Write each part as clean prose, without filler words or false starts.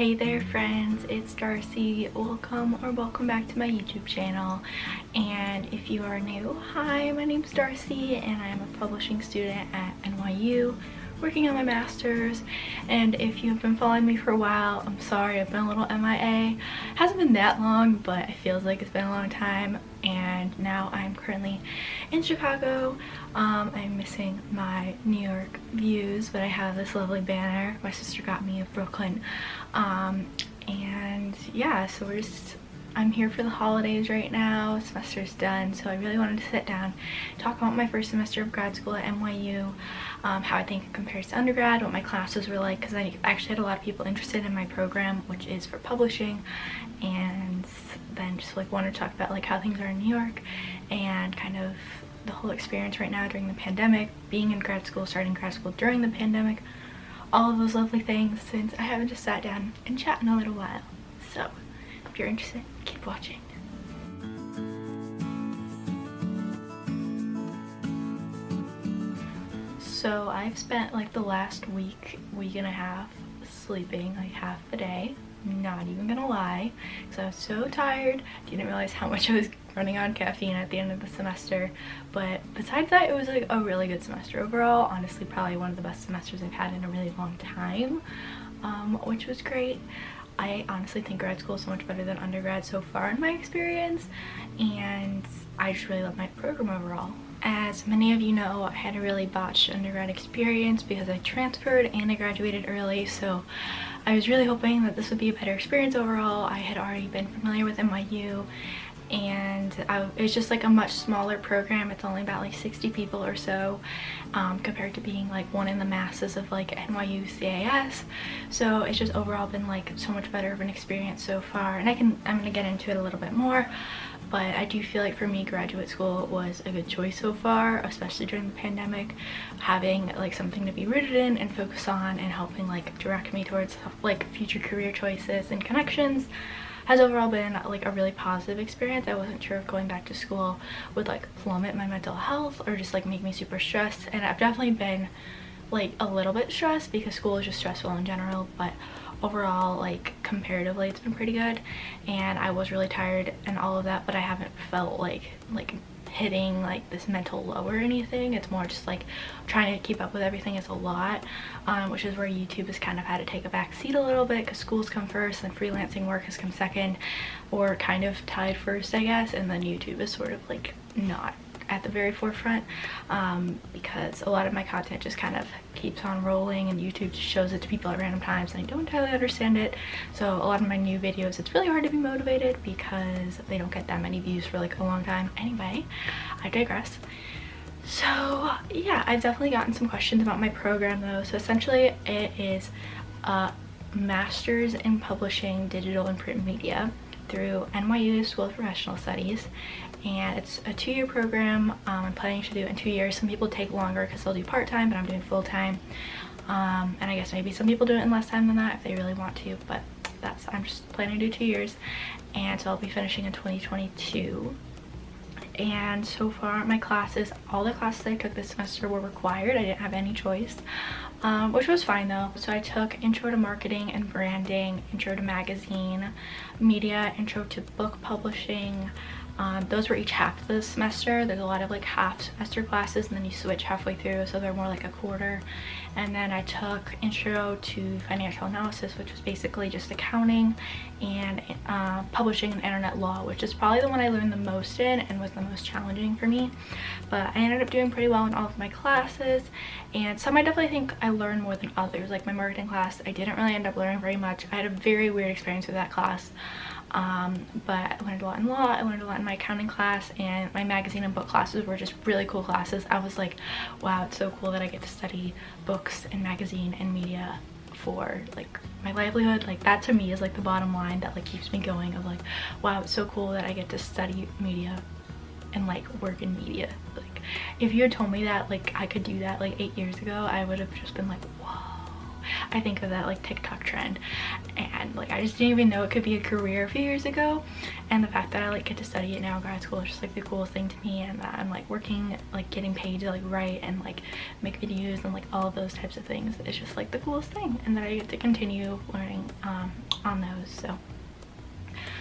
Hey there friends, it's Darcy. Welcome back to my YouTube channel. And if you are new, hi, my name's Darcy and I'm a publishing student at NYU working on my master's. And if you've been following me for a while, I'm sorry, I've been a little MIA. It hasn't been that long, but it feels like it's been a long time. And now I'm currently in Chicago. I'm missing my New York views, but I have this lovely banner my sister got me of Brooklyn. And yeah, so I'm here for the holidays right now. Semester's done, so I really wanted to sit down, talk about my first semester of grad school at NYU, how I think it compares to undergrad, what my classes were like, because I actually had a lot of people interested in my program, which is for publishing, and then just like wanted to talk about like how things are in New York and kind of the whole experience right now during the pandemic, being in grad school, starting grad school during the pandemic, all of those lovely things, since I haven't just sat down and chat in a little while. So if you're interested, keep watching. So I've spent like the last week and a half sleeping like half the day. Not even gonna lie, because I was so tired. Didn't realize how much I was running on caffeine at the end of the semester. But besides that, it was like a really good semester overall. Honestly, probably one of the best semesters I've had in a really long time, which was great. I honestly think grad school is so much better than undergrad so far in my experience, and I just really love my program overall. As many of you know, I had a really botched undergrad experience because I transferred and I graduated early, so I was really hoping that this would be a better experience overall. I had already been familiar with NYU, and it's just like a much smaller program. It's only about like 60 people or so, compared to being like one in the masses of like NYU CAS. So it's just overall been like so much better of an experience so far, and I'm gonna get into it a little bit more. But I do feel like for me, graduate school was a good choice so far, especially during the pandemic. Having like something to be rooted in and focus on and helping like direct me towards like future career choices and connections has overall been like a really positive experience. I wasn't sure if going back to school would like plummet my mental health or just like make me super stressed, and I've definitely been like a little bit stressed because school is just stressful in general, but overall, like comparatively, it's been pretty good. And I was really tired and all of that, but I haven't felt like hitting like this mental low or anything. It's more just like trying to keep up with everything is a lot, which is where YouTube has kind of had to take a back seat a little bit, because school's come first and freelancing work has come second, or kind of tied first, I guess, and then YouTube is sort of like not at the very forefront, because a lot of my content just kind of keeps on rolling and YouTube just shows it to people at random times, and I don't entirely understand it. So a lot of my new videos, it's really hard to be motivated because they don't get that many views for like a long time. Anyway, I digress. So yeah, I've definitely gotten some questions about my program though. So essentially it is a master's in publishing, digital and print media through NYU School of Professional Studies, and it's a 2-year program. I'm planning to do it in 2 years. Some people take longer because they'll do part-time, but I'm doing full-time, and I guess maybe some people do it in less time than that if they really want to, but I'm just planning to do 2 years, and so I'll be finishing in 2022. And so far my classes, all the classes I took this semester were required. I didn't have any choice, which was fine though. So I took Intro to Marketing and Branding, Intro to Magazine Media, Intro to Book Publishing. Those were each half the semester. There's a lot of like half semester classes, and then you switch halfway through, so they're more like a quarter. And then I took Intro to Financial Analysis, which was basically just accounting, and Publishing and Internet Law, which is probably the one I learned the most in and was the most challenging for me. But I ended up doing pretty well in all of my classes, and some I definitely think I learned more than others. Like my marketing class, I didn't really end up learning very much. I had a very weird experience with that class. But I learned a lot in law, I learned a lot in my accounting class, and my magazine and book classes were just really cool classes. I was like, wow, it's so cool that I get to study books and magazine and media for like my livelihood. Like that to me is like the bottom line that like keeps me going, of like, wow, it's so cool that I get to study media and like work in media. Like if you had told me that like I could do that like 8 years ago, I would have just been like, whoa. I think of that like TikTok trend, and like I just didn't even know it could be a career a few years ago, and the fact that I like get to study it now in grad school is just like the coolest thing to me, and that I'm like working, like getting paid to like write and like make videos and like all of those types of things is just like the coolest thing, and that I get to continue learning on those.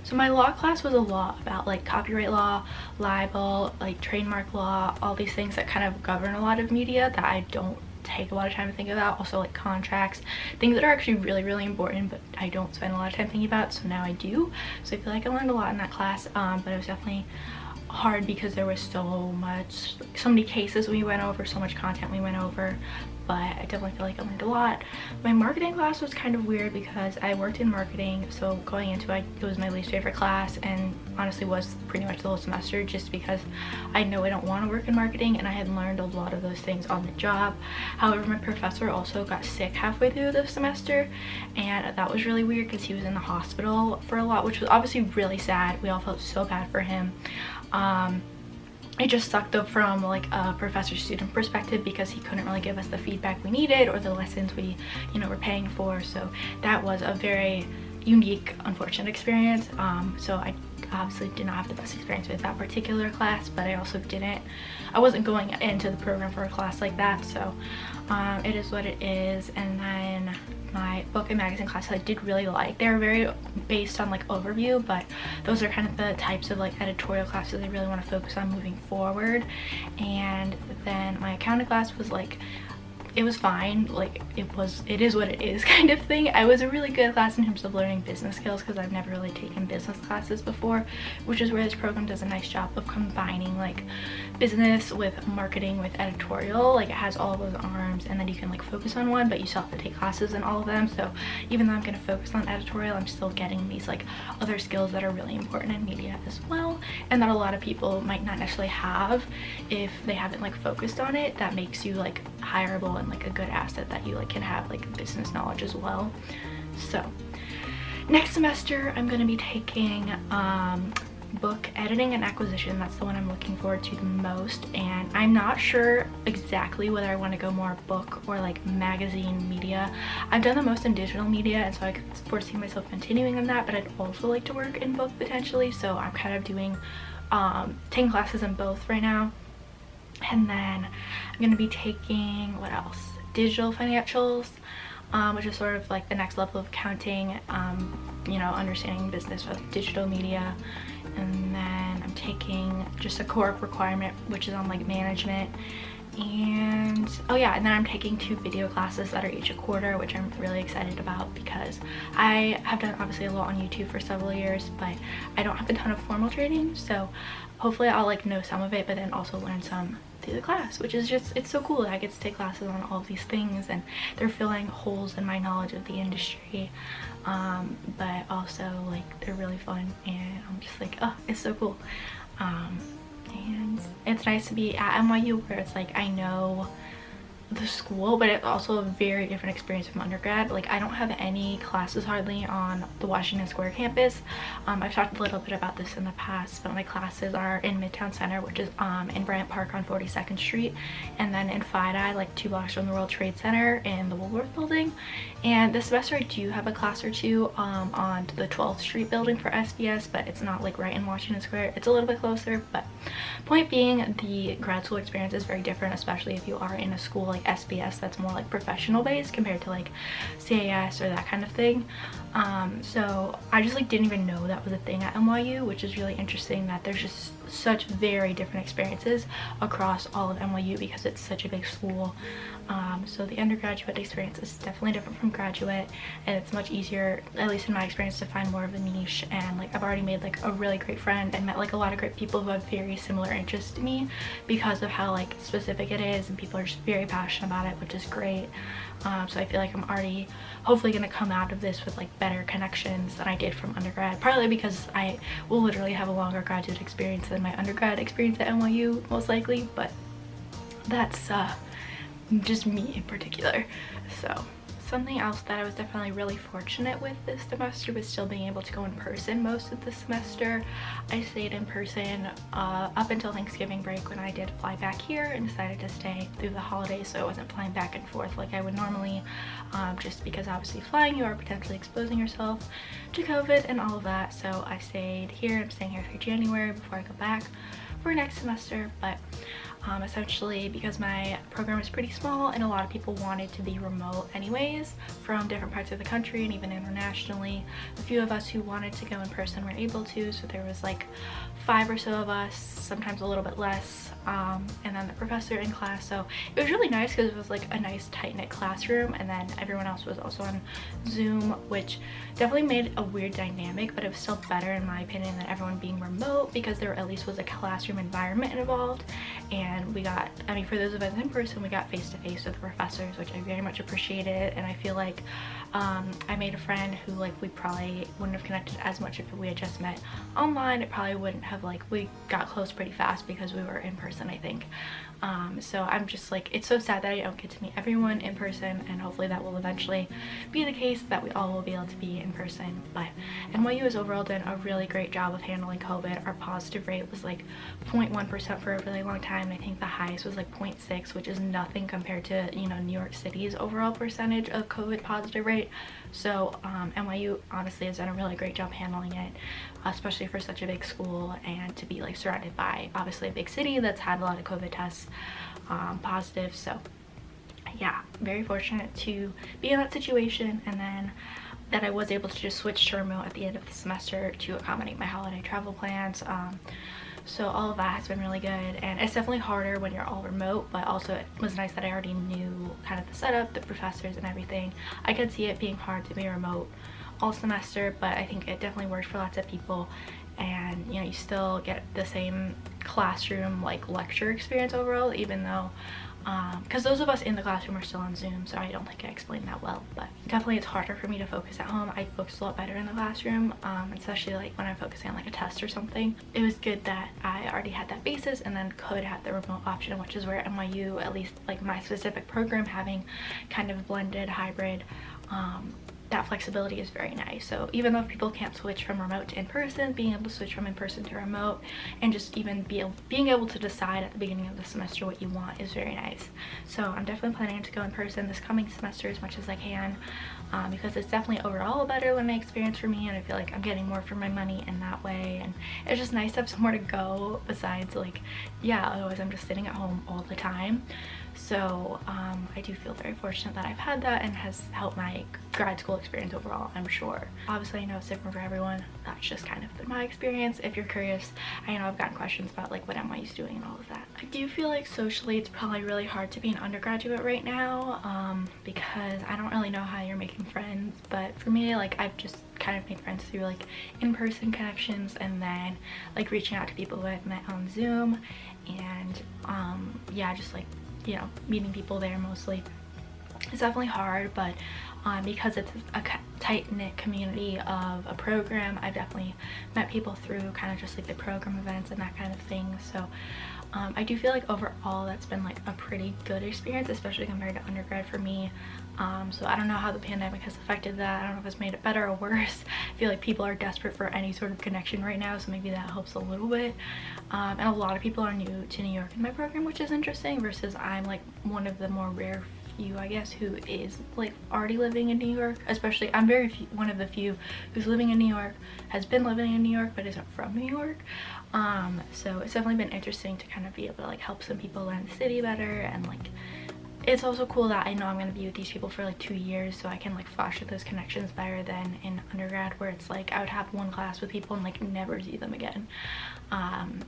So my law class was a lot about like copyright law, libel, like trademark law, all these things that kind of govern a lot of media that I don't take a lot of time to think about. Also like contracts, things that are actually really important but I don't spend a lot of time thinking about, so now I do. So I feel like I learned a lot in that class, but it was definitely hard because there was so many cases we went over, so much content we went over, but I definitely feel like I learned a lot. My marketing class was kind of weird because I worked in marketing, so going into it, it was my least favorite class, and honestly was pretty much the whole semester, just because I know I don't want to work in marketing and I had learned a lot of those things on the job. However, my professor also got sick halfway through the semester, and that was really weird because he was in the hospital for a lot, which was obviously really sad. We all felt so bad for him. It just sucked though from like a professor-student perspective because he couldn't really give us the feedback we needed or the lessons we, you know, were paying for. So that was a very unique, unfortunate experience. So I obviously did not have the best experience with that particular class, but I also I wasn't going into the program for a class like that, so it is what it is. And then my book and magazine classes I did really like. They were very based on like overview, but those are kind of the types of like editorial classes I really want to focus on moving forward. And then my accounting class was like, it was fine, like it is what it is kind of thing. I was a really good class in terms of learning business skills because I've never really taken business classes before, which is where this program does a nice job of combining like business with marketing with editorial. Like it has all of those arms, and then you can like focus on one, but you still have to take classes in all of them. So even though I'm going to focus on editorial, I'm still getting these like other skills that are really important in media as well, and that a lot of people might not necessarily have if they haven't like focused on it. That makes you like hireable and like a good asset that you like can have like business knowledge as well. So next semester I'm going to be taking book editing and acquisition. That's the one I'm looking forward to the most, and I'm not sure exactly whether I want to go more book or like magazine media. I've done the most in digital media, and so I could foresee myself continuing in that, but I'd also like to work in book potentially, so I'm kind of doing taking classes in both right now. And then I'm going to be taking, what else? Digital financials, which is sort of like the next level of accounting, you know, understanding business with digital media. And then I'm taking just a core requirement, which is on like management. And oh yeah, and then I'm taking 2 video classes that are each a quarter, which I'm really excited about because I have done obviously a lot on YouTube for several years, but I don't have a ton of formal training, so hopefully I'll like know some of it, but then also learn some through the class, which is just, it's so cool that I get to take classes on all of these things, and they're filling holes in my knowledge of the industry, but also like they're really fun, and I'm just like, oh, it's so cool. And it's nice to be at NYU where it's like I know the school, but it's also a very different experience from undergrad. Like I don't have any classes hardly on the Washington Square campus. I've talked a little bit about this in the past, but my classes are in Midtown Center, which is in Bryant Park on 42nd Street, and then in FIDI, like 2 blocks from the World Trade Center in the Woolworth building. And this semester I do have a class or two on the 12th Street building for SPS, but it's not like right in Washington Square. It's a little bit closer, but point being, the grad school experience is very different, especially if you are in a school like SPS that's more like professional based compared to like CAS or that kind of thing. So I just like didn't even know that was a thing at NYU, which is really interesting that there's just such very different experiences across all of NYU because it's such a big school. So the undergraduate experience is definitely different from graduate, and it's much easier, at least in my experience, to find more of a niche. And like I've already made like a really great friend and met like a lot of great people who have very similar interests to me because of how like specific it is, and people are just very passionate about it, which is great. So I feel like I'm already hopefully going to come out of this with like better connections than I did from undergrad, partly because I will literally have a longer graduate experience than my undergrad experience at NYU most likely, but that's just me in particular. So something else that I was definitely really fortunate with this semester was still being able to go in person most of the semester. I stayed in person up until Thanksgiving break when I did fly back here, and decided to stay through the holidays so I wasn't flying back and forth like I would normally, just because obviously flying you are potentially exposing yourself to COVID and all of that. So I stayed here. I'm staying here through January before I go back for next semester. But essentially because my program is pretty small and a lot of people wanted to be remote anyways from different parts of the country and even internationally. A few of us who wanted to go in person were able to, so there was like 5 or so of us, sometimes a little bit less, and then the professor in class. So it was really nice because it was like a nice tight-knit classroom, and then everyone else was also on Zoom, which definitely made a weird dynamic, but it was still better in my opinion than everyone being remote because there at least was a classroom environment involved. And we got, I mean, for those of us in person, we got face-to-face with the professors, which I very much appreciated. And I feel like I made a friend who like we probably wouldn't have connected as much if we had just met online. It probably wouldn't have, like, we got close pretty fast because we were in person, I think. So I'm just like, it's so sad that I don't get to meet everyone in person, and hopefully that will eventually be the case, that we all will be able to be in person. But NYU has overall done a really great job of handling COVID. Our positive rate was like 0.1% for a really long time. I think the highest was like 0.6, which is nothing compared to, you know, New York City's overall percentage of COVID positive rate. So NYU honestly has done a really great job handling it, especially for such a big school, and to be like surrounded by obviously a big city that's had a lot of COVID tests positive. So yeah, very fortunate to be in that situation, and then that I was able to just switch to remote at the end of the semester to accommodate my holiday travel plans. So all of that has been really good, and it's definitely harder when you're all remote, but also it was nice that I already knew kind of the setup, the professors and everything. I could see it being hard to be remote all semester, but I think it definitely worked for lots of people. And you know, you still get the same classroom like lecture experience overall, even though because those of us in the classroom are still on Zoom, so I don't think I explained that well. But definitely it's harder for me to focus at home. I focus a lot better in the classroom, especially like when I'm focusing on like a test or something. It was good that I already had that basis and then could have the remote option, which is where NYU, at least like my specific program, having kind of blended hybrid, that flexibility is very nice. So even though people can't switch from remote to in-person, being able to switch from in-person to remote, and just even being able to decide at the beginning of the semester what you want is very nice. So I'm definitely planning to go in person this coming semester as much as I can, because it's definitely overall a better learning experience for me, and I feel like I'm getting more for my money in that way. And it's just nice to have somewhere to go besides, like, yeah, otherwise I'm just sitting at home all the time. So I do feel very fortunate that I've had that, and has helped my grad school experience overall, I'm sure. Obviously I know it's different for everyone. That's just kind of been my experience. If you're curious, I know I've gotten questions about like what NYU's doing and all of that. I do feel like socially it's probably really hard to be an undergraduate right now, because I don't really know how you're making friends. But for me, like, I've just kind of made friends through like in-person connections, and then like reaching out to people who I've met on Zoom, and yeah, just like, you know, meeting people there mostly. It's definitely hard, but because it's a tight-knit community of a program, I've definitely met people through kind of just like the program events and that kind of thing. So I do feel like overall that's been like a pretty good experience, especially compared to undergrad for me. So I don't know how the pandemic has affected that. I don't know if it's made it better or worse. I feel like people are desperate for any sort of connection right now, so maybe that helps a little bit. And a lot of people are new to New York in my program, which is interesting, versus I'm like one of the more rare few, I guess, who is like already living in New York. Especially I'm one of the few who's living in New York, has been living in New York, but isn't from New York. So it's definitely been interesting to kind of be able to like help some people learn the city better. And like, it's also cool that I know I'm going to be with these people for like 2 years, so I can like foster those connections better than in undergrad, where it's like I would have one class with people and like never see them again.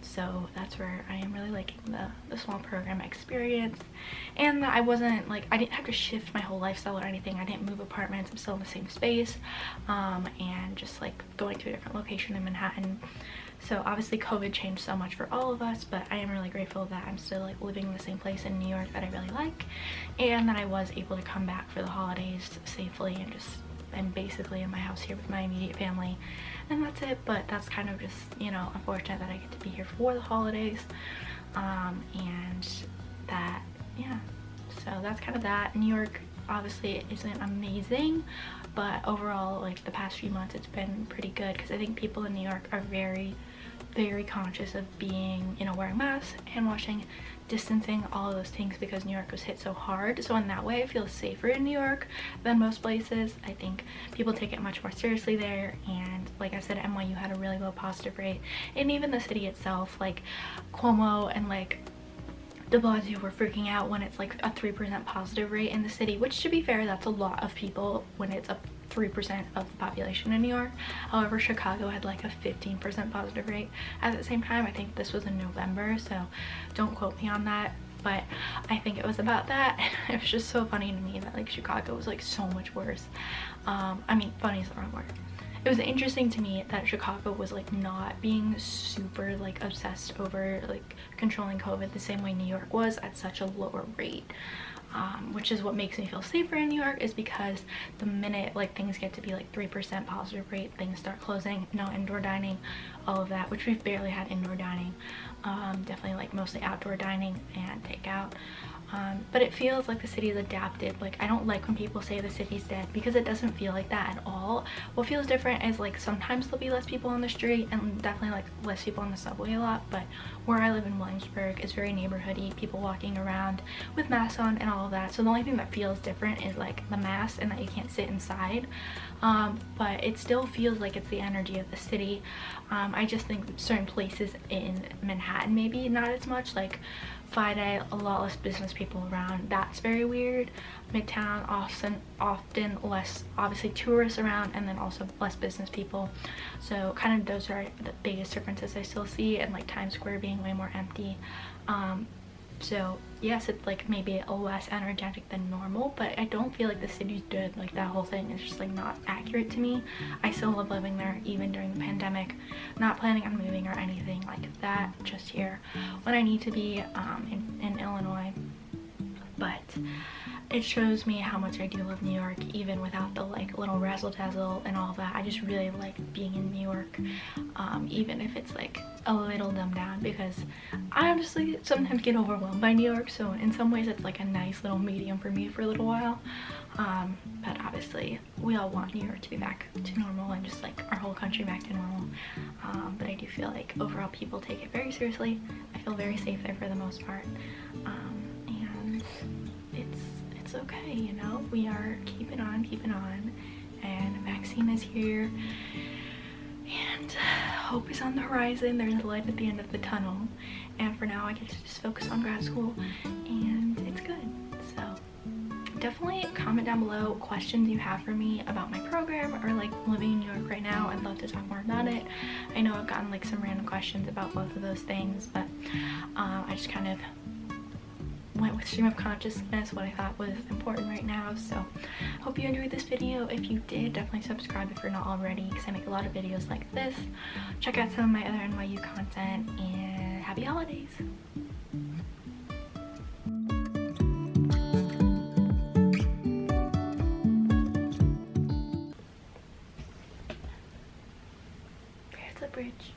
So that's where I am really liking the small program experience, and that I didn't have to shift my whole lifestyle or anything. I didn't move apartments. I'm still in the same space, and just like going to a different location in Manhattan. So obviously COVID changed so much for all of us, but I am really grateful that I'm still like living in the same place in New York that I really like, and that I was able to come back for the holidays safely, and just am basically in my house here with my immediate family, and that's it. But that's kind of just, you know, unfortunate that I get to be here for the holidays, and that, yeah, so that's kind of that. New York obviously isn't amazing, but overall, like, the past few months it's been pretty good, because I think people in New York are very conscious of being, you know, wearing masks, hand washing, distancing, all of those things, because New York was hit so hard. So in that way I feel safer in New York than most places. I think people take it much more seriously there, and like I said, NYU had a really low positive rate, and even the city itself, like Cuomo and like de Blasio were freaking out when it's like a 3% positive rate in the city, which, to be fair, that's a lot of people when it's a 3% of the population in New York. However, Chicago had like a 15% positive rate at the same time. I think this was in November, so don't quote me on that, but I think it was about that. It was just so funny to me that like Chicago was like so much worse. I mean, funny is the wrong word. It was interesting to me that Chicago was like not being super like obsessed over like controlling COVID the same way New York was at such a lower rate. Which is what makes me feel safer in New York, is because the minute like things get to be like 3% positive rate, things start closing. No indoor dining, all of that, which we've barely had indoor dining. Definitely like mostly outdoor dining and takeout. But it feels like the city's adapted. Like, I don't like when people say the city's dead, because it doesn't feel like that at all. What feels different is like sometimes there'll be less people on the street, and definitely like less people on the subway a lot, but where I live in Williamsburg is very neighborhoody, people walking around with masks on and all of that. So the only thing that feels different is like the mask and that you can't sit inside. But it still feels like it's the energy of the city. I just think certain places in Manhattan maybe not as much, like Friday, a lot less business people around. That's very weird. Midtown, often less, obviously, tourists around, and then also less business people. So kind of those are the biggest differences I still see, and like Times Square being way more empty. So yes, it's like maybe less energetic than normal, but I don't feel like the city's dead. Like, that whole thing is just like not accurate to me. I still love living there even during the pandemic. Not planning on moving or anything like that, just here when I need to be in Illinois. But it shows me how much I do love New York, even without the like little razzle dazzle and all that. I just really like being in New York, even if it's like a little dumbed down, because I honestly sometimes get overwhelmed by New York. So in some ways it's like a nice little medium for me for a little while. But obviously we all want New York to be back to normal, and just like our whole country back to normal. But I do feel like overall people take it very seriously. I feel very safe there for the most part. And it's okay, you know, we are keeping on, and a vaccine is here, and hope is on the horizon. There's a light at the end of the tunnel, and for now I get to just focus on grad school, and it's good. So definitely comment down below questions you have for me about my program, or like living in New York right now. I'd love to talk more about it. I know I've gotten like some random questions about both of those things, but I just kind of went with stream of consciousness, what I thought was important right now. So hope you enjoyed this video. If you did, definitely subscribe if you're not already, because I make a lot of videos like this. Check out some of my other NYU content, and happy holidays. There's the bridge.